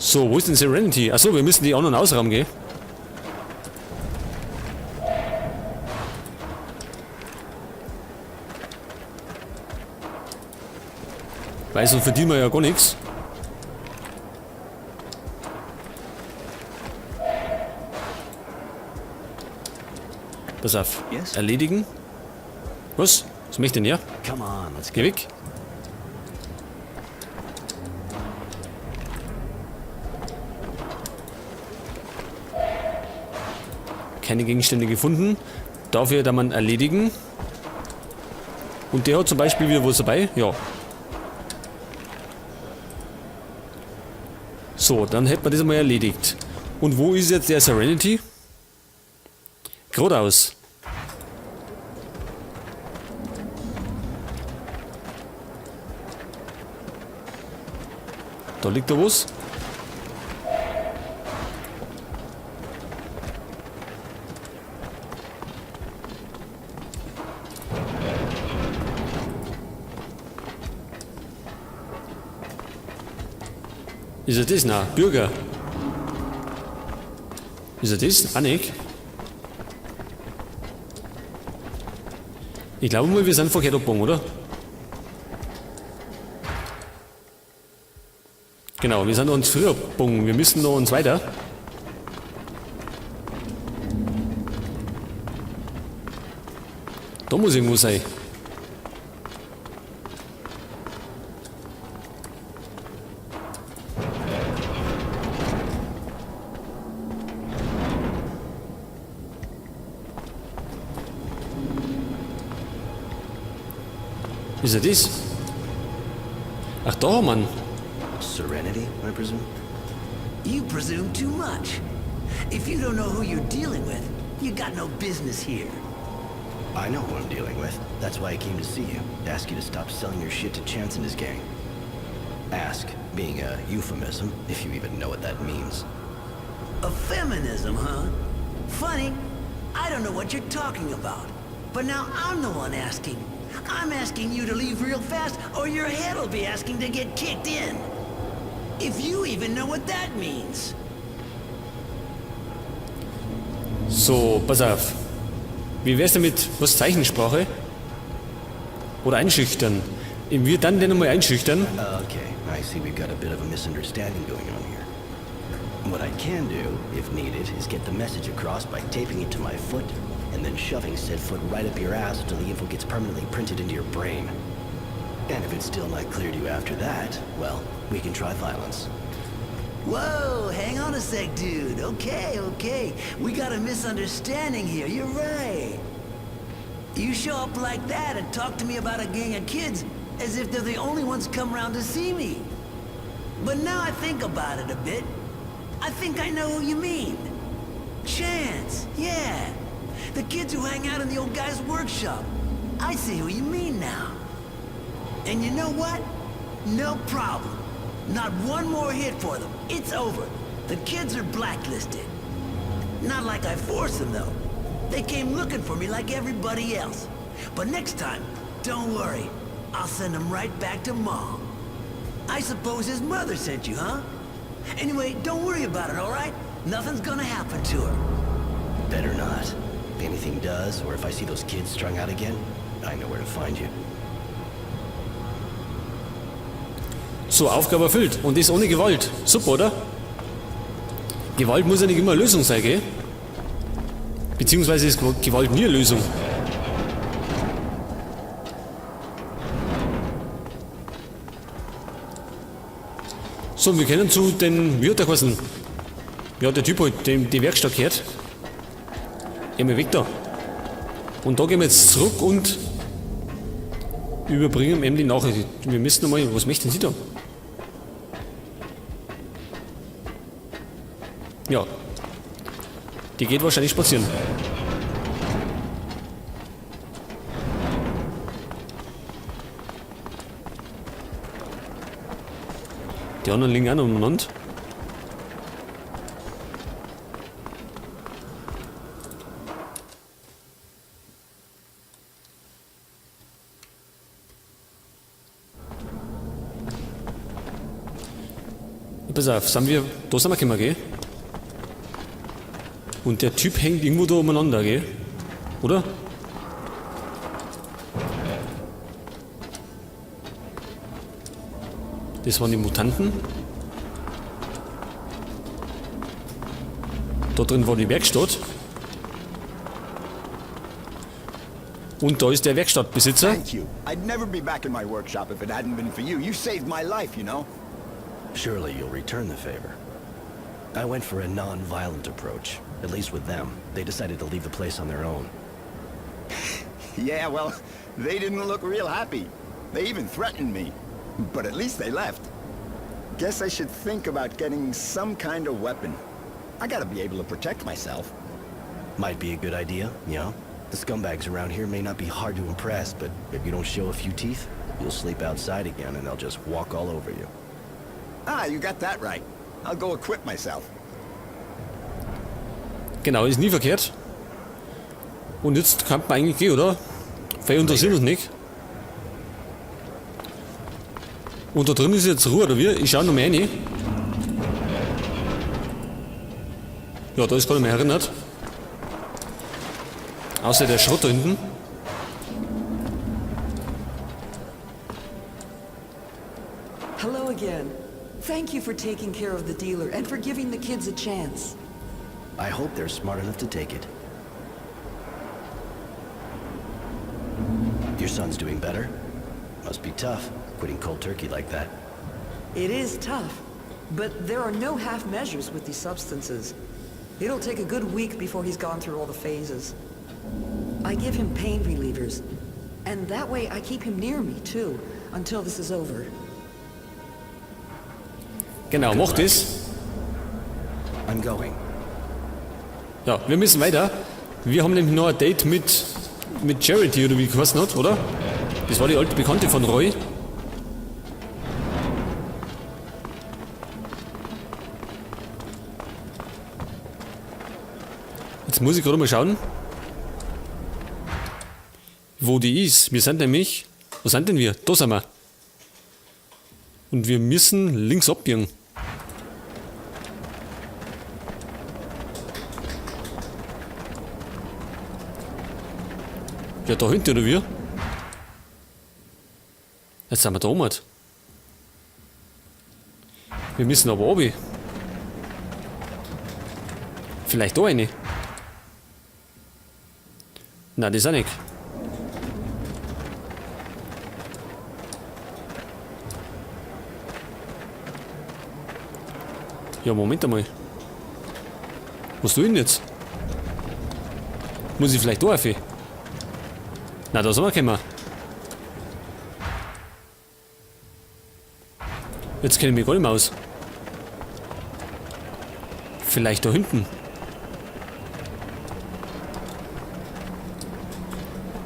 So, wo ist denn Serenity? Achso, wir müssen die anderen ausrahmen, gell? Weil sonst verdienen wir ja gar nichts. Pass auf. Yes? Erledigen. Was? Was möchte ich denn ja? Come on, let's Geh go. weg. Keine Gegenstände gefunden. Dafür kann man erledigen. Und der hat zum Beispiel wieder was dabei. Ja. So, dann hätten wir das einmal erledigt. Und wo ist jetzt der Serenity? Geradeaus. Da liegt da was. Ist er das? Nein, Bürger. Ist er das? Ah, nicht. Ich glaube mal, wir sind verkehrt abgebogen, oder? Genau, wir sind noch uns früher abgebogen. Wir müssen noch uns weiter. Da muss irgendwo sein. Ist er das? Ach da, Mann. Serenity, I presume? You presume too much. If you don't know who you're dealing with, you got no business here. I know who I'm dealing with. That's why I came to see you. To ask you to stop selling your shit to Chance and his gang. Ask, being a euphemism, if you even know what that means. A feminism, huh? Funny. I don't know what you're talking about. But now I'm the one asking. I'm asking you to leave real fast, or your head'll be asking to get kicked in. If you even know what that means. So, pass auf. Wie wär's denn mit was Zeichensprache? Oder einschüchtern? Wir dann den einmal einschüchtern. Okay, I see we've got a bit of a misunderstanding going on here. What I can do, if needed, is get the message across by taping it to my foot, and then shoving said foot right up your ass until the info gets permanently printed into your brain. And if it's still not clear to you after that, well, we can try violence. Whoa, hang on a sec, dude. Okay. We got a misunderstanding here. You're right. You show up like that and talk to me about a gang of kids as if they're the only ones come around to see me. But now I think about it a bit. I think I know who you mean. Chance, yeah. The kids who hang out in the old guy's workshop. I see who you mean now. And you know what? No problem. Not one more hit for them. It's over. The kids are blacklisted. Not like I forced them, though. They came looking for me like everybody else. But next time, don't worry. I'll send them right back to Mom. I suppose his mother sent you, huh? Anyway, don't worry about it, all right? Nothing's gonna happen to her. Better not. If anything does, or if I see those kids strung out again, I know where to find you. So, Aufgabe erfüllt. Und das ohne Gewalt. Super, oder? Gewalt muss ja nicht immer eine Lösung sein, gell? Beziehungsweise ist Gewalt nie eine Lösung. So, wir können zu den, wie hat der geheißen? Wie hat der Typ halt die Werkstatt gehört? Gehen wir weg da. Und da gehen wir jetzt zurück und überbringen ihm die Nachricht. Wir müssen nochmal, was möchten Sie da? Ja. Die geht wahrscheinlich spazieren. Die anderen liegen auch noch umeinander. Pass auf, da sind wir gekommen, gell? Und der Typ hängt irgendwo da umeinander, gell? Oder? Das waren die Mutanten. Da drin war die Werkstatt. Und da ist der Werkstattbesitzer. Thank you. I'd never be back in my workshop if it hadn't been for you. You saved my life, you know? Surely you'll return the favor. I went for a non-violent approach. At least with them. They decided to leave the place on their own. Yeah, well, they didn't look real happy. They even threatened me. But at least they left. Guess I should think about getting some kind of weapon. I gotta be able to protect myself. Might be a good idea, yeah? The scumbags around here may not be hard to impress, but if you don't show a few teeth, you'll sleep outside again and they'll just walk all over you. Ah, you got that right. I'll go equip myself. Genau, ist nie verkehrt. Und jetzt kann man eigentlich gehen, oder? Vielleicht interessiert uns nicht. Und da drin ist jetzt Ruhe, oder wie? Ich schau noch mal rein. Ja, da ist keiner mehr erinnert. Außer der Schrott da hinten. Hello again. Thank you for taking care of the dealer and for giving the kids a chance. I hope they're smart enough to take it. Your son's doing better? Must be tough, quitting cold turkey like that. It is tough, but there are no half measures with these substances. It'll take a good week before he's gone through all the phases. I give him pain relievers, and that way I keep him near me too, until this is over. Genau, mach das. I'm going. Ja, wir müssen weiter. Wir haben nämlich noch ein Date mit Charity, oder wie ich weiß nicht, oder? Das war die alte Bekannte von Roy. Jetzt muss ich gerade mal schauen, wo die ist. Wir sind nämlich... Wo sind denn wir? Da sind wir. Und wir müssen links abbiegen. Ja, da hinten, oder wie? Jetzt sind wir da oben. Wir müssen aber runter. Vielleicht da eine. Nein, das auch nicht. Ja, Moment einmal. Was tue ich denn jetzt? Muss ich vielleicht da rauf? Na, da sind wir gekommen. Jetzt kenne ich mich gar nicht mehr aus. Vielleicht da hinten.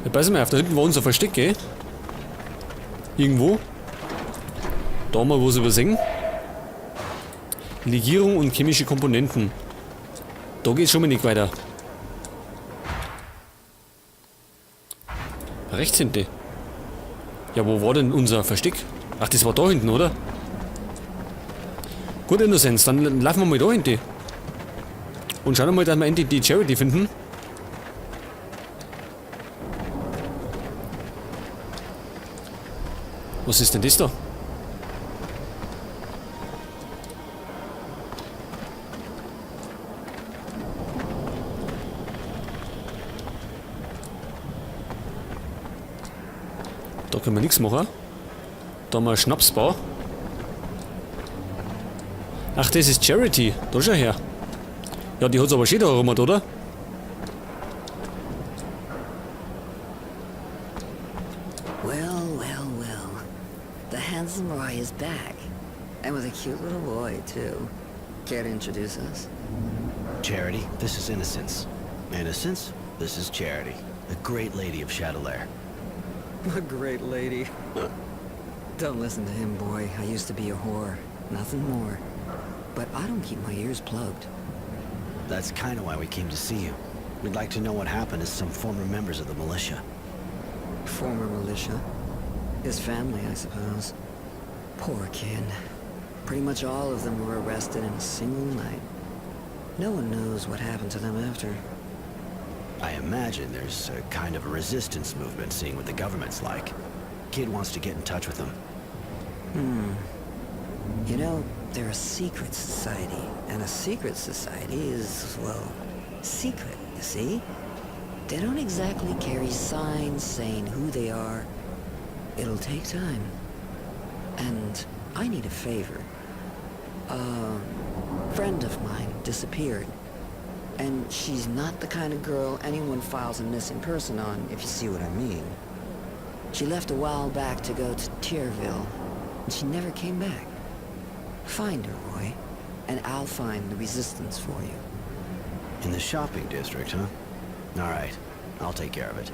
Ja, pass mal auf, da hinten war unser Versteck, gell? Irgendwo. Da mal was übersehen. Legierung und chemische Komponenten. Da geht's schon mal nicht weiter. Rechts hinten. Ja, wo war denn unser Versteck? Ach, das war da hinten, oder? Gut, Innozenz, dann laufen wir mal da hinten. Und schauen wir mal, dass wir endlich die Charity finden. Was ist denn das da? Da können wir nichts machen. Da haben wir eine Schnapsbar. Ach, das ist Charity. Da schau her. Ja, die hat's aber schön da rum, oder? Well, well, well. The handsome Roy is back. And with a cute little boy, too. Care to introduce us? Charity, this is Innocence. Innocence, this is Charity. A great lady of Chatelaire. A great lady. Don't listen to him, boy. I used to be a whore. Nothing more. But I don't keep my ears plugged. That's kind of why we came to see you. We'd like to know what happened to some former members of the militia. Former militia. His family, I suppose. Poor kid. Pretty much all of them were arrested in a single night. No one knows what happened to them after. I imagine there's a kind of a resistance movement, seeing what the government's like. Kid wants to get in touch with them. You know, they're a secret society, and a secret society is, well, secret, you see? They don't exactly carry signs saying who they are. It'll take time. And I need a favor. A friend of mine disappeared. And she's not the kind of girl anyone files a missing person on, if you see what I mean. She left a while back to go to Tierville, and she never came back. Find her, Roy, and I'll find the resistance for you. In the shopping district, huh? All right, I'll take care of it.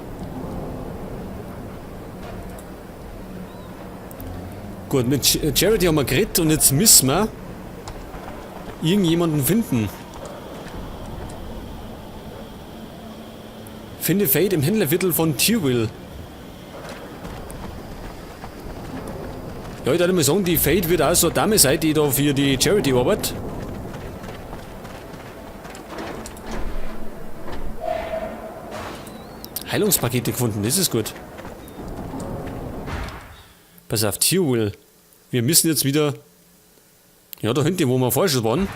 Gut, mit Charity haben wir geredet und jetzt müssen wir irgendjemanden finden. Finde Fate im Händlerviertel von Tierville. Ja, ich würde mal sagen, die Fate wird auch so eine Dame sein, die da für die Charity arbeitet. Heilungspakete gefunden, das ist gut. Pass auf, Tierville. Wir müssen jetzt wieder... Ja, da hinten, wo wir vorher schon waren.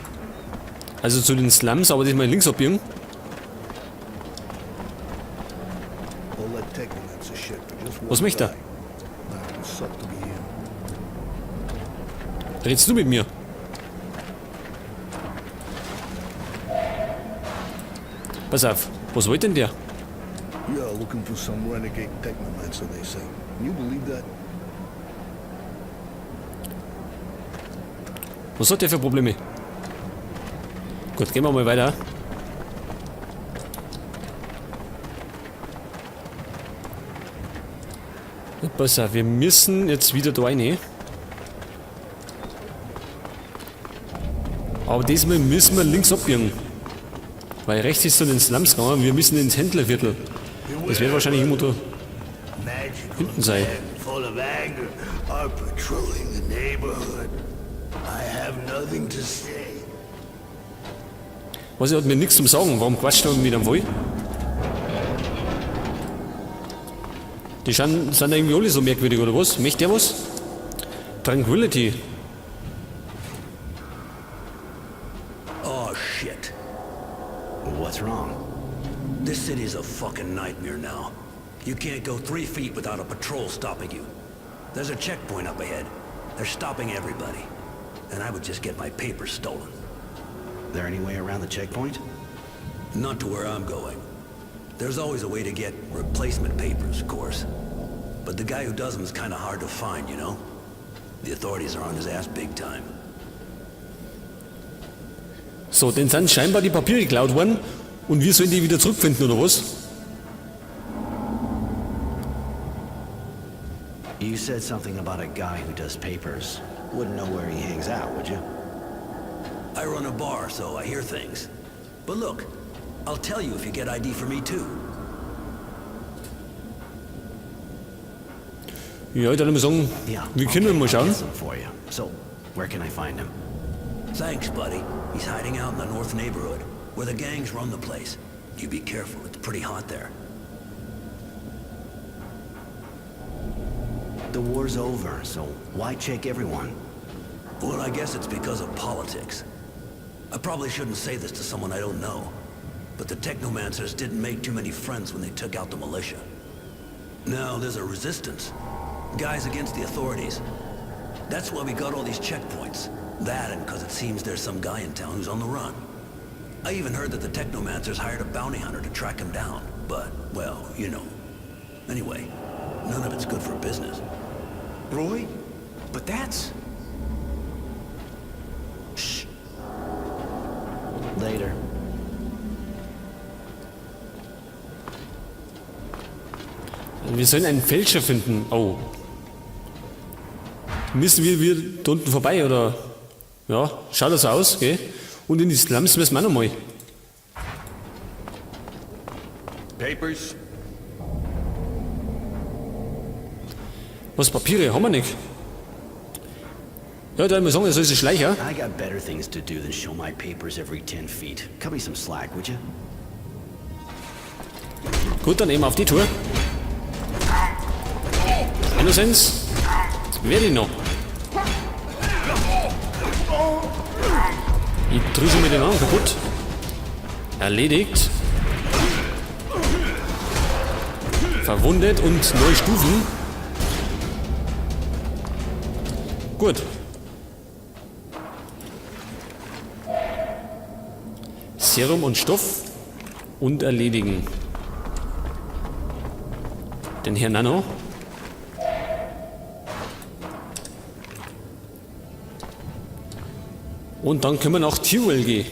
Also zu den Slums, aber das mal links abbiegen. Was möchte er? Redst du mit mir? Pass auf, was wollte denn der? Yeah, looking for some renegade technomancer, they say. Can you believe that? Was hat der für Probleme? Gut, gehen wir mal weiter. Pass auf, wir müssen jetzt wieder da rein. Aber diesmal müssen wir links abbiegen. Weil rechts ist zu den Slums gegangen, wir müssen ins Händlerviertel. Das wird wahrscheinlich immer da hinten sein. Full of anger are patrolling the neighborhood. I have nothing to say. Was, er hat mir nichts zum Sagen. Warum quatscht er mit einem Wall? Die sind irgendwie alle so merkwürdig, oder was? Möchte der was? Tranquility. Oh, shit. What's wrong? This city's a fucking nightmare now. You can't go 3 feet without a patrol stopping you. There's a checkpoint up ahead. They're stopping everybody. And I would just get my papers stolen. There any way around the checkpoint? Not to where I'm going. There's always a way to get replacement papers, of course. But the guy who does them is kind of hard to find, you know? The authorities are on his ass big time. So, dann sind scheinbar die Papiere geklaut worden und wir sollen die wieder zurückfinden, oder was? You said something about a guy who does papers. Wouldn't know where he hangs out, would you? I run a bar, so I hear things. But look, I'll tell you if you get ID for me too. Ja, ich würde mal sagen, Yeah. wir können mal I'll schauen. get some for you. So, where can I find him? Thanks, buddy. He's hiding out in the north neighborhood, where the gangs run the place. You be careful, it's pretty hot there. The war's over, so why check everyone? Well, I guess it's because of politics. I probably shouldn't say this to someone I don't know, but the Technomancers didn't make too many friends when they took out the militia. Now there's a resistance. Guys against the authorities. That's why we got all these checkpoints. That and because it seems there's some guy in town who's on the run. I even heard that the Technomancers hired a bounty hunter to track him down. But, well, you know. Anyway, none of it's good for business. Roy? But that's... Shh. Later. Wir sollen einen Fälscher finden. Oh. Müssen wir da unten vorbei, oder? Ja, schaut das so aus, gell? Und in die Slums müssen wir noch mal. Papers? Was, Papiere? Haben wir nicht. Ja, dann muss ich sagen, er soll sich schleichen. I got better things to do than show my papers every 10 feet. Cut me some slack, would you? Gut, dann eben auf die Tour. Innocence. Wer die noch? Ich drücke mir den Arm kaputt. Erledigt. Verwundet und neue Stufen. Gut. Serum und Stoff und erledigen. Den Herrn Nano. Und dann können wir nach Tyrell gehen.